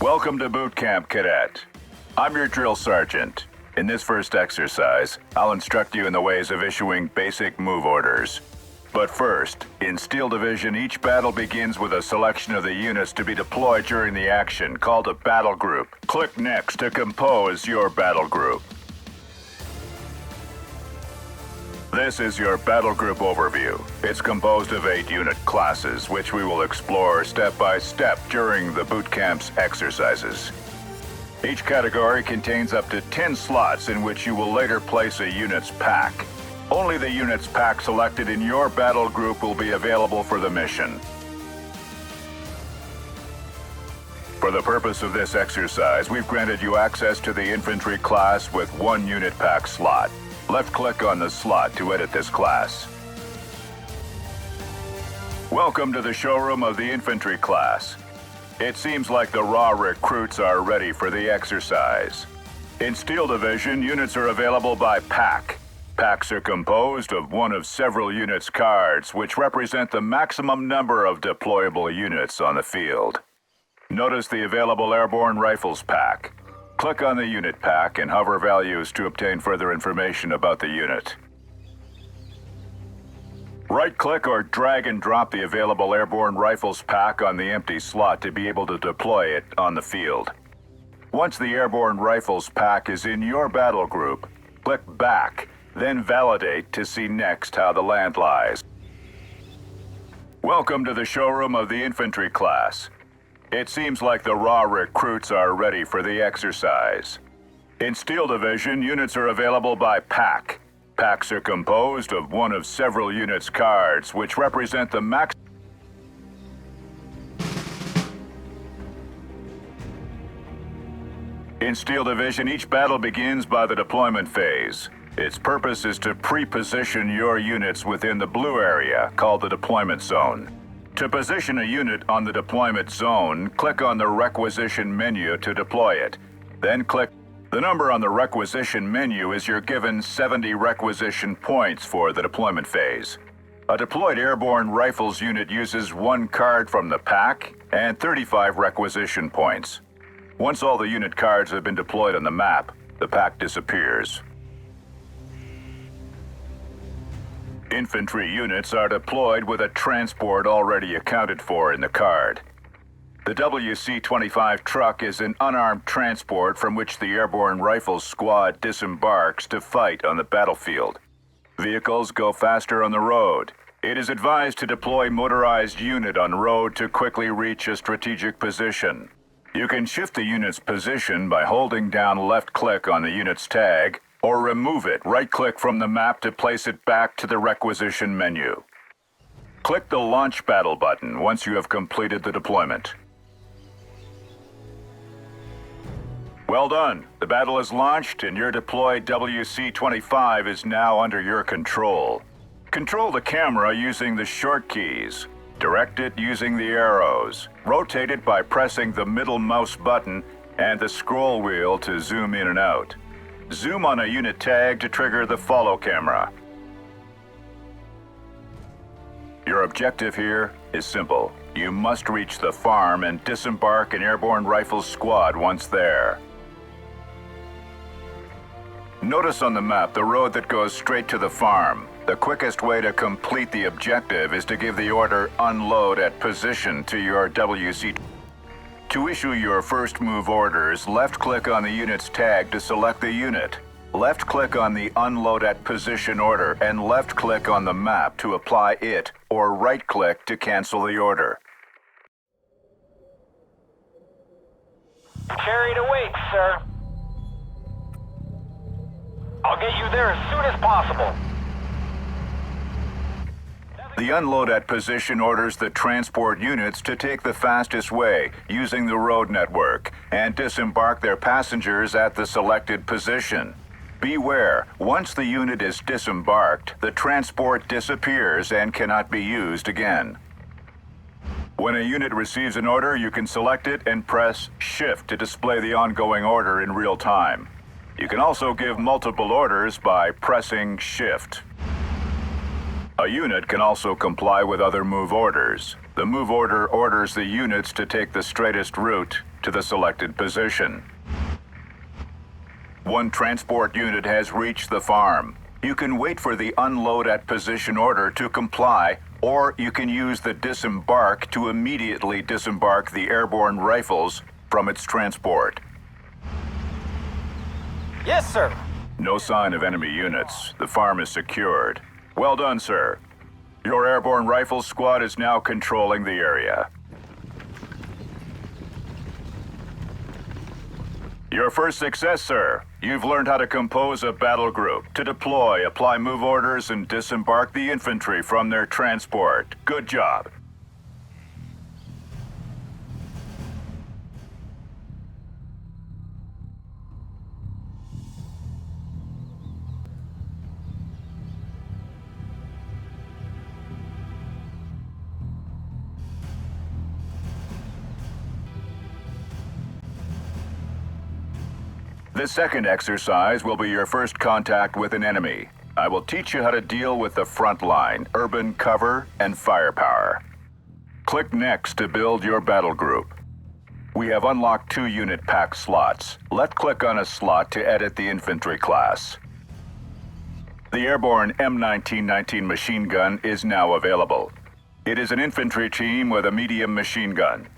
Welcome to Boot Camp, Cadet. I'm your drill sergeant. In this first exercise, I'll instruct you in the ways of issuing basic move orders. But first, in Steel Division, each battle begins with a selection of the units to be deployed during the action, called a battle group. Click Next to compose your battle group. This is your battle group overview. It's composed of 8 unit classes, which we will explore step by step during the boot camp's exercises. Each category contains up to 10 slots in which you will later place a unit's pack. Only the unit's pack selected in your battle group will be available for the mission. For the purpose of this exercise, we've granted you access to the infantry class with 1 unit pack slot. Left-click on the slot to edit this class. Welcome to the showroom of the infantry class. It seems like the raw recruits are ready for the exercise. In Steel Division, units are available by pack. Packs are composed of one of several units' cards, which represent the maximum number of deployable units on the field. Notice the available airborne rifles pack. Click on the unit pack and hover values to obtain further information about the unit. Right-click or drag and drop the available airborne rifles pack on the empty slot to be able to deploy it on the field. Once the airborne rifles pack is in your battle group, click Back, then Validate to see next how the land lies. Welcome to the showroom of the infantry class. It seems like the raw recruits are ready for the exercise. In Steel Division, units are available by pack. Packs are composed of one of several units' cards, which represent the max. In Steel Division, each battle begins by the deployment phase. Its purpose is to pre-position your units within the blue area, called the deployment zone. To position a unit on the deployment zone, click on the requisition menu to deploy it. Then click. The number on the requisition menu is your given 70 requisition points for the deployment phase. A deployed airborne rifles unit uses 1 card from the pack and 35 requisition points. Once all the unit cards have been deployed on the map, the pack disappears. Infantry units are deployed with a transport already accounted for in the card. The WC-25 truck is an unarmed transport from which the Airborne Rifles Squad disembarks to fight on the battlefield. Vehicles go faster on the road. It is advised to deploy motorized unit on road to quickly reach a strategic position. You can shift the unit's position by holding down left-click on the unit's tag, or remove it, right-click from the map to place it back to the requisition menu. Click the Launch Battle button once you have completed the deployment. Well done. The battle is launched and your deployed WC-25 is now under your control. Control the camera using the short keys. Direct it using the arrows. Rotate it by pressing the middle mouse button and the scroll wheel to zoom in and out. Zoom on a unit tag to trigger the follow camera. Your objective here is simple. You must reach the farm and disembark an Airborne Rifles Squad once there. Notice on the map the road that goes straight to the farm. The quickest way to complete the objective is to give the order Unload at Position to your WC. To issue your first move orders, left-click on the unit's tag to select the unit. Left-click on the Unload at Position order and left-click on the map to apply it, or right-click to cancel the order. Cherry to wait, sir. I'll get you there as soon as possible. The Unload at Position orders the transport units to take the fastest way using the road network and disembark their passengers at the selected position. Beware, once the unit is disembarked, the transport disappears and cannot be used again. When a unit receives an order, you can select it and press Shift to display the ongoing order in real time. You can also give multiple orders by pressing Shift. A unit can also comply with other move orders. The move order orders the units to take the straightest route to the selected position. One transport unit has reached the farm. You can wait for the unload at position order to comply, or you can use the disembark to immediately disembark the airborne rifles from its transport. Yes, sir. No sign of enemy units. The farm is secured. Well done, sir. Your airborne rifles squad is now controlling the area. Your first success, sir. You've learned how to compose a battle group, to deploy, apply move orders, and disembark the infantry from their transport. Good job. This second exercise will be your first contact with an enemy. I will teach you how to deal with the front line, urban cover, and firepower. Click Next to build your battle group. We have unlocked 2 unit pack slots. Left-click on a slot to edit the infantry class. The airborne M1919 machine gun is now available. It is an infantry team with a medium machine gun.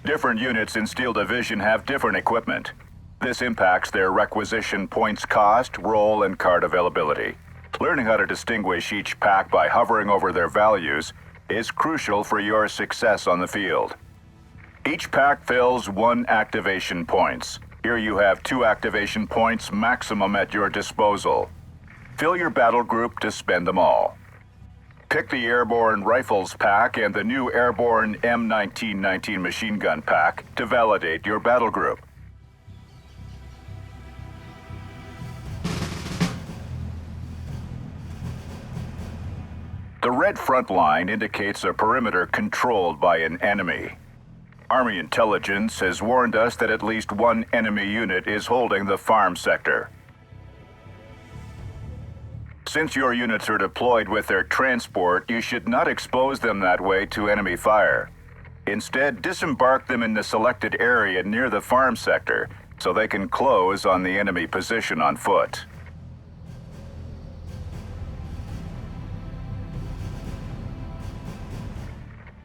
Different units in Steel Division have different equipment. This impacts their requisition points cost, role, and card availability. Learning how to distinguish each pack by hovering over their values is crucial for your success on the field. Each pack fills 1 activation points. Here you have 2 activation points maximum at your disposal. Fill your battle group to spend them all. Pick the Airborne Rifles pack and the new Airborne M1919 machine gun pack to validate your battle group. The red front line indicates a perimeter controlled by an enemy. Army intelligence has warned us that at least 1 enemy unit is holding the farm sector. Since your units are deployed with their transport, you should not expose them that way to enemy fire. Instead, disembark them in the selected area near the farm sector so they can close on the enemy position on foot.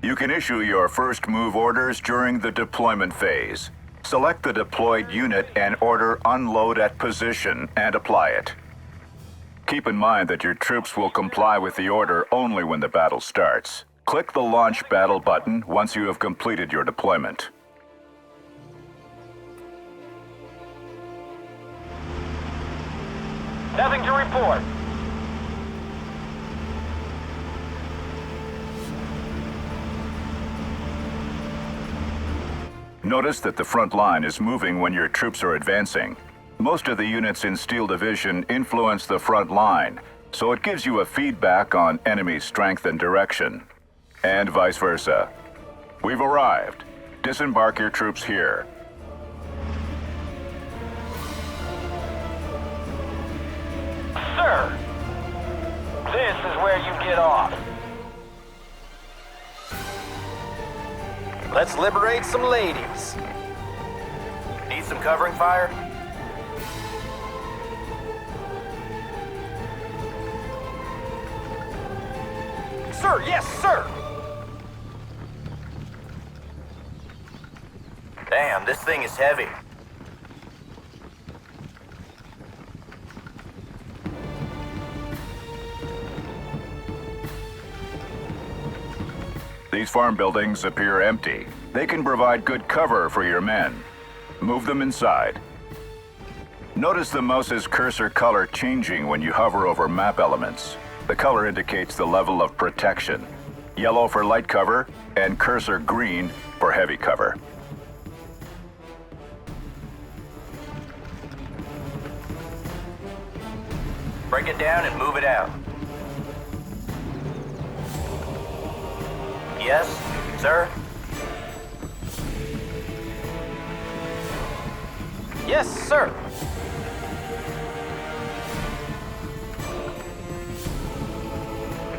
You can issue your first move orders during the deployment phase. Select the deployed unit and order unload at position and apply it. Keep in mind that your troops will comply with the order only when the battle starts. Click the Launch Battle button once you have completed your deployment. Nothing to report. Notice that the front line is moving when your troops are advancing. Most of the units in Steel Division influence the front line, so it gives you a feedback on enemy strength and direction. And vice versa. We've arrived. Disembark your troops here. Sir, this is where you get off. Let's liberate some ladies. Need some covering fire? Sir, yes, sir! Damn, this thing is heavy. These farm buildings appear empty. They can provide good cover for your men. Move them inside. Notice the mouse's cursor color changing when you hover over map elements. The color indicates the level of protection. Yellow for light cover and cursor green for heavy cover. Break it down and move it out. Yes, sir? Yes, sir.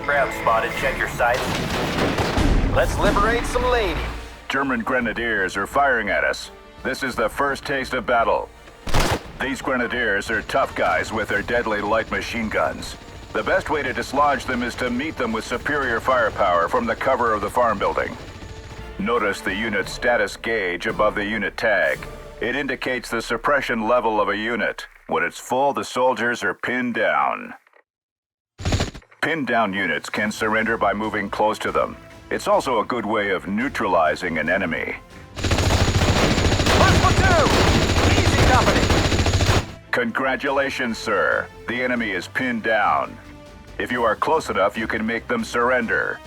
Crowd spotted. Check your sights. Let's liberate some ladies. German grenadiers are firing at us. This is the first taste of battle. These grenadiers are tough guys with their deadly light machine guns. The best way to dislodge them is to meet them with superior firepower from the cover of the farm building. Notice the unit's status gauge above the unit tag. It indicates the suppression level of a unit. When it's full, the soldiers are pinned down. Pinned down units can surrender by moving close to them. It's also a good way of neutralizing an enemy. First platoon! Easy company! Congratulations, sir. The enemy is pinned down. If you are close enough, you can make them surrender.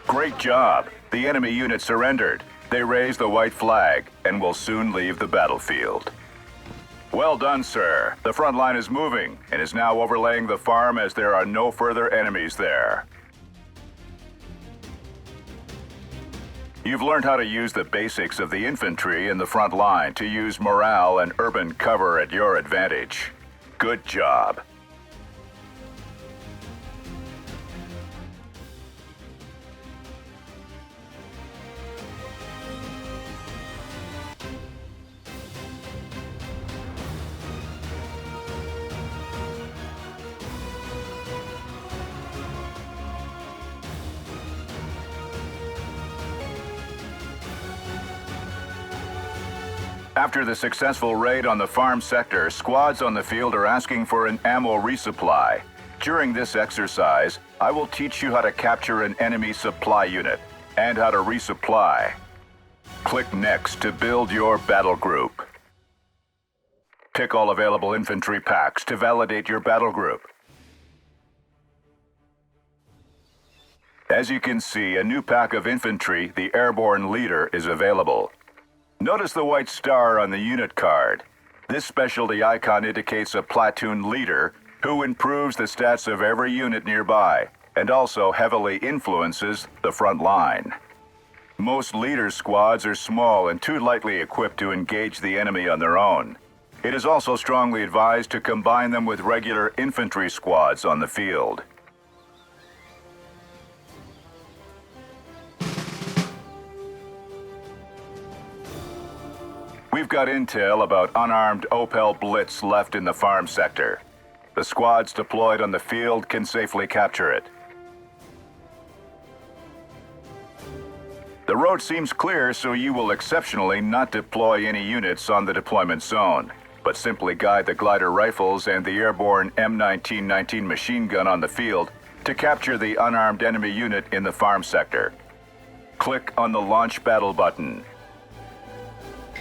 Great job. The enemy unit surrendered. They raised the white flag and will soon leave the battlefield. Well done, sir. The front line is moving and is now overlaying the farm as there are no further enemies there. You've learned how to use the basics of the infantry in the front line to use morale and urban cover at your advantage. Good job. After the successful raid on the farm sector, squads on the field are asking for an ammo resupply. During this exercise, I will teach you how to capture an enemy supply unit and how to resupply. Click Next to build your battle group. Pick all available infantry packs to validate your battle group. As you can see, a new pack of infantry, the Airborne Leader, is available. Notice the white star on the unit card. This specialty icon indicates a platoon leader who improves the stats of every unit nearby and also heavily influences the front line. Most leader squads are small and too lightly equipped to engage the enemy on their own. It is also strongly advised to combine them with regular infantry squads on the field. We've got intel about unarmed Opel Blitz left in the farm sector. The squads deployed on the field can safely capture it. The road seems clear, so you will exceptionally not deploy any units on the deployment zone, but simply guide the glider rifles and the airborne M1919 machine gun on the field to capture the unarmed enemy unit in the farm sector. Click on the Launch Battle button.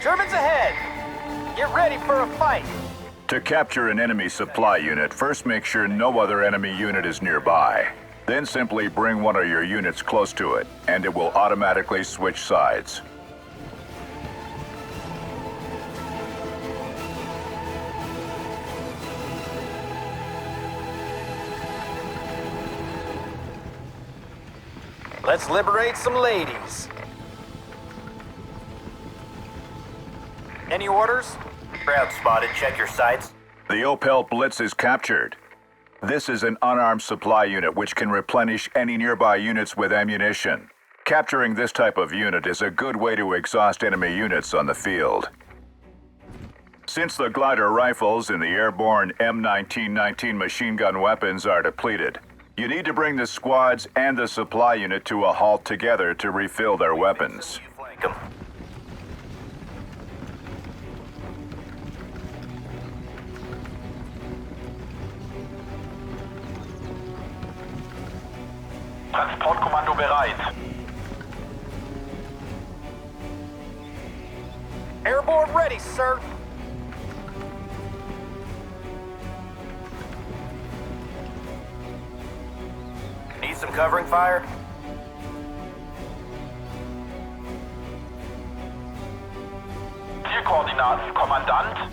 Germans ahead! Get ready for a fight! To capture an enemy supply unit, first make sure no other enemy unit is nearby. Then simply bring one of your units close to it, and it will automatically switch sides. Let's liberate some ladies. Any orders? Crowd spotted. Check your sights. The Opel Blitz is captured. This is an unarmed supply unit which can replenish any nearby units with ammunition. Capturing this type of unit is a good way to exhaust enemy units on the field. Since the glider rifles and the airborne M1919 machine gun weapons are depleted, you need to bring the squads and the supply unit to a halt together to refill their weapons. You flank 'em. Transportkommando bereit. Airborne ready, sir. Need some covering fire? Zielkoordinaten, Kommandant.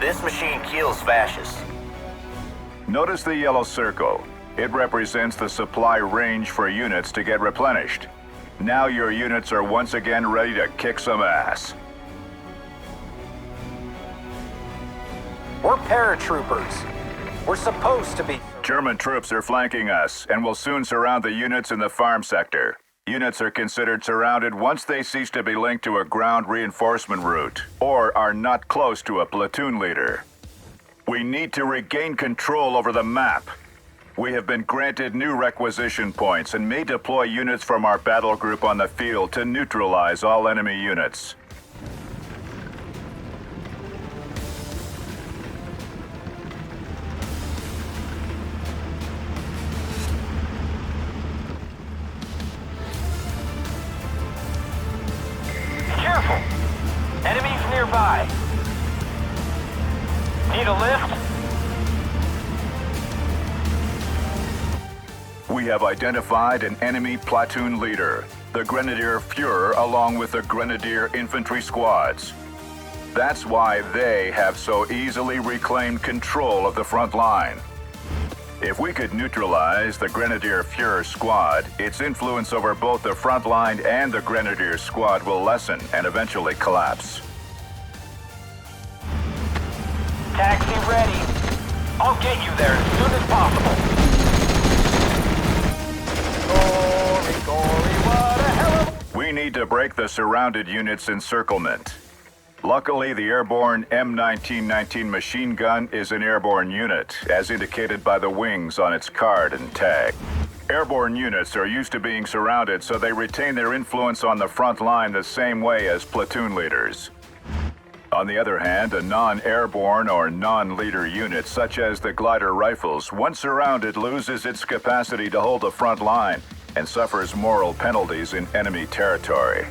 This machine kills fascists. Notice the yellow circle. It represents the supply range for units to get replenished. Now your units are once again ready to kick some ass. We're paratroopers. We're supposed to be. German troops are flanking us and will soon surround the units in the farm sector. Units are considered surrounded once they cease to be linked to a ground reinforcement route or are not close to a platoon leader. We need to regain control over the map. We have been granted new requisition points and may deploy units from our battle group on the field to neutralize all enemy units. Careful! Enemies nearby. Need a lift? We have identified an enemy platoon leader, the Grenadier Führer, along with the Grenadier infantry squads. That's why they have so easily reclaimed control of the front line. If we could neutralize the Grenadier Führer squad, its influence over both the front line and the Grenadier squad will lessen and eventually collapse. Taxi ready. I'll get you there as soon as possible. Gory, what a hell of... We need to break the surrounded units' encirclement. Luckily, the airborne M1919 machine gun is an airborne unit, as indicated by the wings on its card and tag. Airborne units are used to being surrounded, so they retain their influence on the front line the same way as platoon leaders. On the other hand, a non-airborne or non-leader unit, such as the glider rifles, once surrounded, loses its capacity to hold the front line and suffers moral penalties in enemy territory.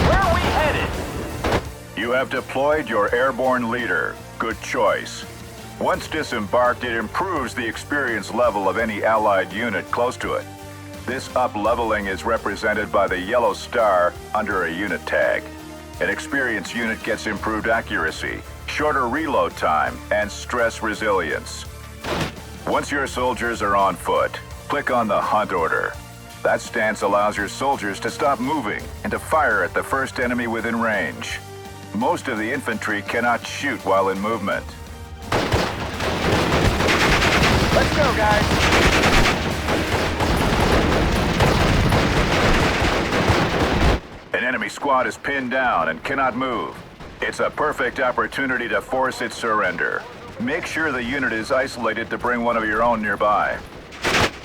Where are we headed? You have deployed your airborne leader. Good choice. Once disembarked, it improves the experience level of any allied unit close to it. This up-leveling is represented by the yellow star under a unit tag. An experienced unit gets improved accuracy, shorter reload time, and stress resilience. Once your soldiers are on foot, click on the hunt order. That stance allows your soldiers to stop moving and to fire at the first enemy within range. Most of the infantry cannot shoot while in movement. Let's go, guys. An enemy squad is pinned down and cannot move. It's a perfect opportunity to force its surrender. Make sure the unit is isolated to bring one of your own nearby.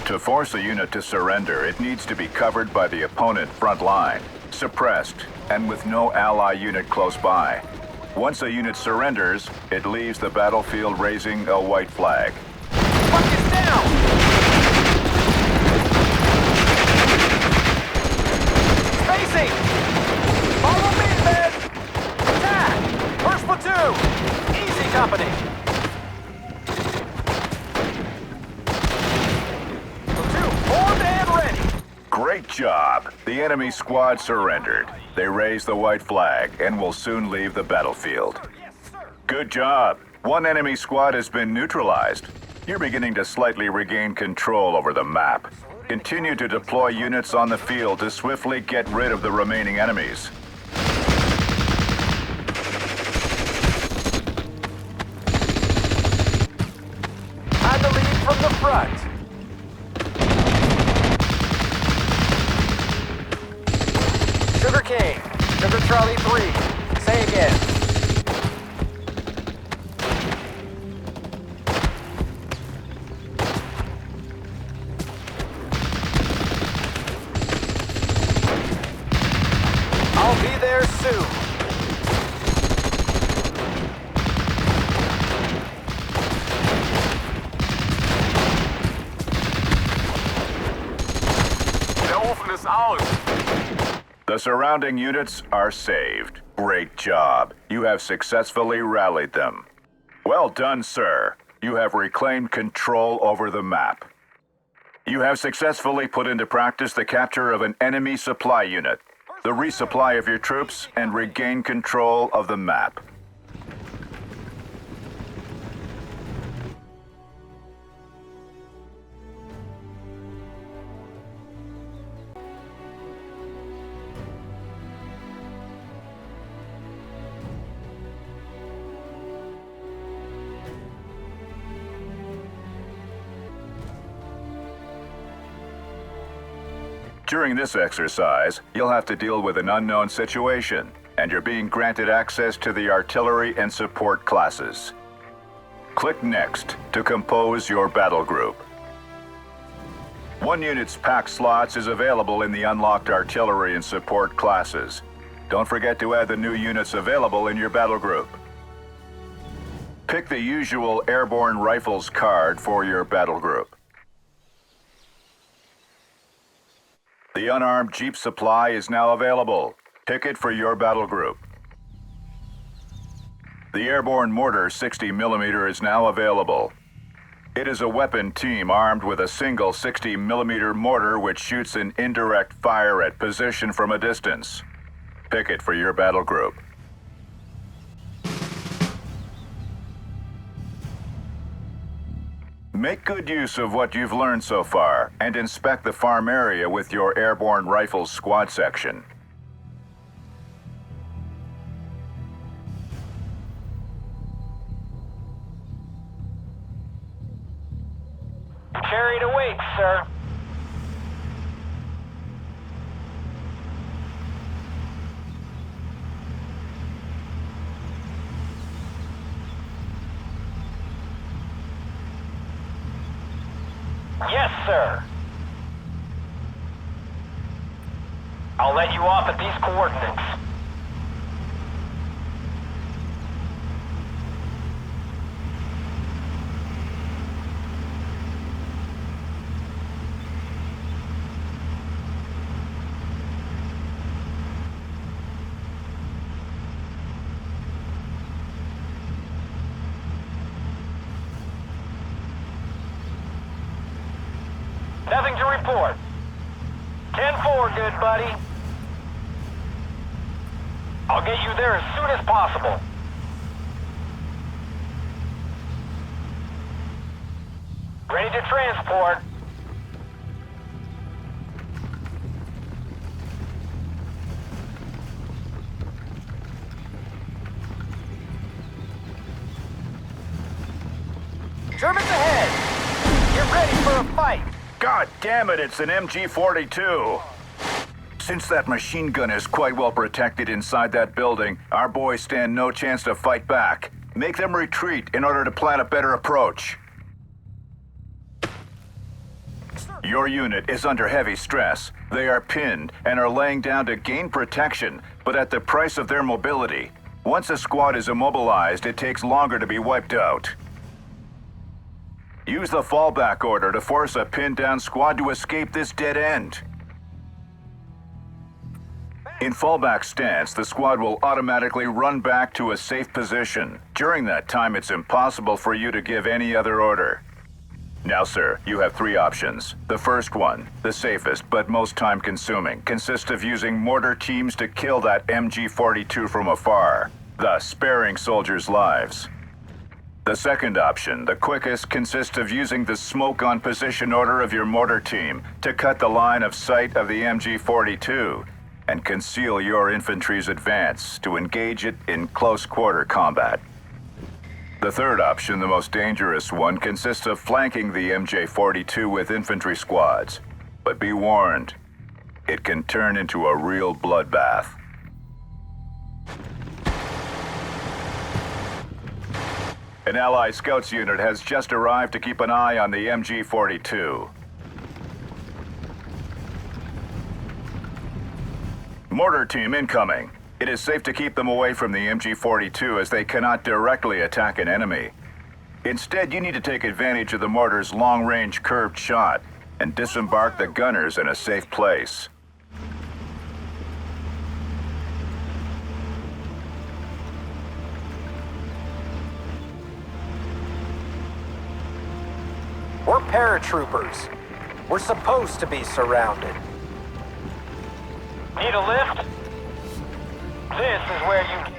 To force a unit to surrender, it needs to be covered by the opponent front line, suppressed, and with no ally unit close by. Once a unit surrenders, it leaves the battlefield raising a white flag. Focus down! Spacing! Follow me, men! Attack! First platoon! Easy, company! Platoon formed and ready! Great job! The enemy squad surrendered. They raised the white flag and will soon leave the battlefield. Good job! One enemy squad has been neutralized. You're beginning to slightly regain control over the map. Continue to deploy units on the field to swiftly get rid of the remaining enemies. Time to lead from the front. Sugar King, Sugar Charlie 3. Say again. I'll be there soon. Der Ofen ist aus. The surrounding units are saved. Great job. You have successfully rallied them. Well done, sir. You have reclaimed control over the map. You have successfully put into practice the capture of an enemy supply unit, the resupply of your troops, and regain control of the map. During this exercise, you'll have to deal with an unknown situation, and you're being granted access to the artillery and support classes. Click Next to compose your battle group. One unit's pack slots is available in the unlocked artillery and support classes. Don't forget to add the new units available in your battle group. Pick the usual Airborne Rifles card for your battle group. The unarmed Jeep supply is now available. Pick it for your battle group. The Airborne Mortar 60mm is now available. It is a weapon team armed with a single 60mm mortar which shoots an indirect fire at position from a distance. Pick it for your battle group. Make good use of what you've learned so far and inspect the farm area with your Airborne Rifles squad section. Carried away, sir. Yes, sir. I'll let you off at these coordinates. Nothing to report. 10-4, good buddy. I'll get you there as soon as possible. Ready to transport. Germans ahead. Get ready for a fight. God damn it, it's an MG42. Since that machine gun is quite well protected inside that building, our boys stand no chance to fight back. Make them retreat in order to plan a better approach. Your unit is under heavy stress. They are pinned and are laying down to gain protection, but at the price of their mobility. Once a squad is immobilized, it takes longer to be wiped out. Use the fallback order to force a pinned-down squad to escape this dead end. In fallback stance, the squad will automatically run back to a safe position. During that time, it's impossible for you to give any other order. Now, sir, you have three options. The first one, the safest but most time-consuming, consists of using mortar teams to kill that MG42 from afar, thus sparing soldiers' lives. The second option, the quickest, consists of using the smoke on position order of your mortar team to cut the line of sight of the MG42 and conceal your infantry's advance to engage it in close quarter combat. The third option, the most dangerous one, consists of flanking the MJ42 with infantry squads. But be warned, it can turn into a real bloodbath. An Allied Scouts unit has just arrived to keep an eye on the MG42. Mortar team incoming. It is safe to keep them away from the MG42 as they cannot directly attack an enemy. Instead, you need to take advantage of the mortar's long-range curved shot and disembark the gunners in a safe place. We're paratroopers. We're supposed to be surrounded. Need a lift? This is where you...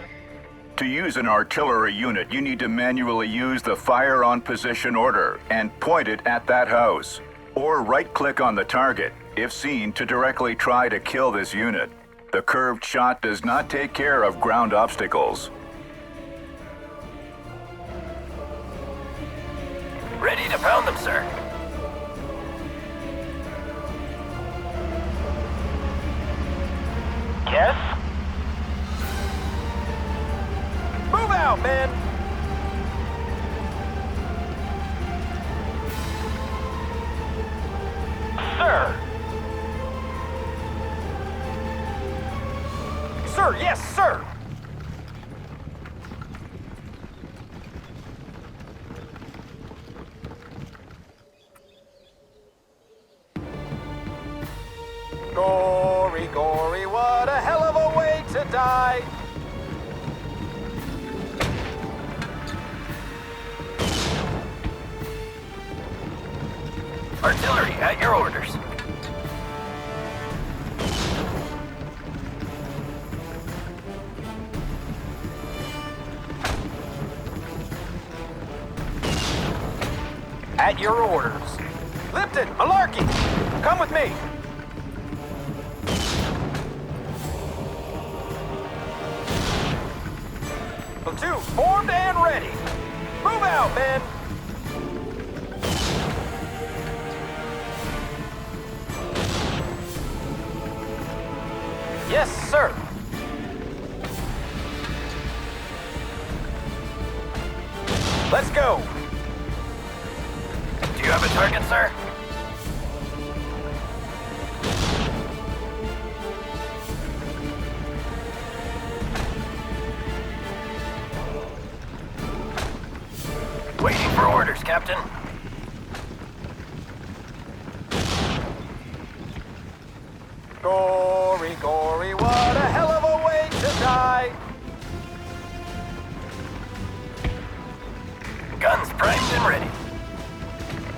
To use an artillery unit, you need to manually use the fire on position order and point it at that house. Or right-click on the target, if seen, to directly try to kill this unit. The curved shot does not take care of ground obstacles. Ready to pound them, sir. sir! Sir, yes, sir! Gory, gory, what a hell of a way to die! Artillery, at your orders. At your orders. Lipton, Malarkey, come with me. Platoon formed and ready. Move out, men. Yes, sir. Let's go. Do you have a target, sir? Waiting for orders, Captain. Gory, gory, what a hell of a way to die! Guns primed and ready.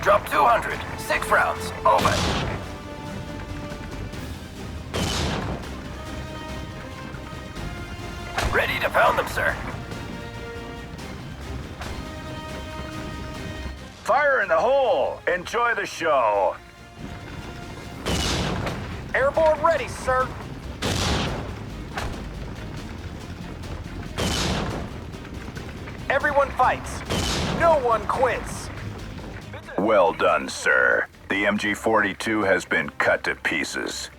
Drop 200. 6 rounds. Over. Ready to pound them, sir. Fire in the hole! Enjoy the show! Airborne ready, sir. Everyone fights. No one quits. Well done, sir. The MG-42 has been cut to pieces.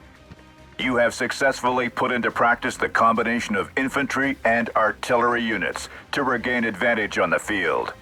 You have successfully put into practice the combination of infantry and artillery units to regain advantage on the field.